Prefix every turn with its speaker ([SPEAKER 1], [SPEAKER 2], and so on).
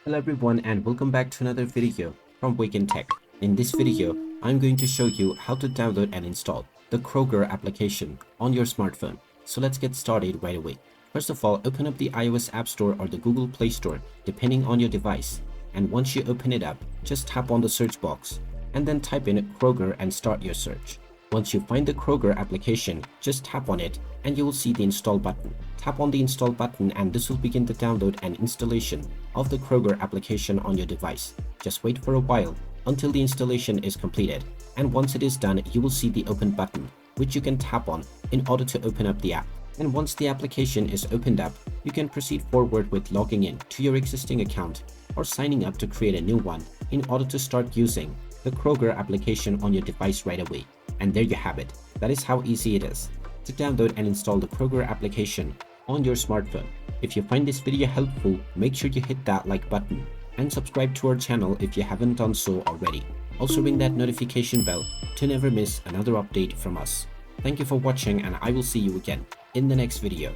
[SPEAKER 1] Hello everyone and welcome back to another video from Wake&Tech. In this video, I'm going to show you how to download and install the Kroger application on your smartphone. So let's get started right away. First of all, open up the iOS App Store or the Google Play Store depending on your device. And once you open it up, just tap on the search box and then type in Kroger and start your search. Once you find the Kroger application, just tap on it and you will see the install button. Tap on the install button and this will begin the download and installation of the Kroger application on your device. Just wait for a while until the installation is completed, and once it is done, you will see the open button which you can tap on in order to open up the app. And once the application is opened up, you can proceed forward with logging in to your existing account or signing up to create a new one in order to start using the Kroger application on your device right away. And there you have it. That is how easy it is to download and install the Kroger application on your smartphone. If you find this video helpful, make sure you hit that like button and subscribe to our channel if you haven't done so already. Also ring that notification bell to never miss another update from us. Thank you for watching and I will see you again in the next video.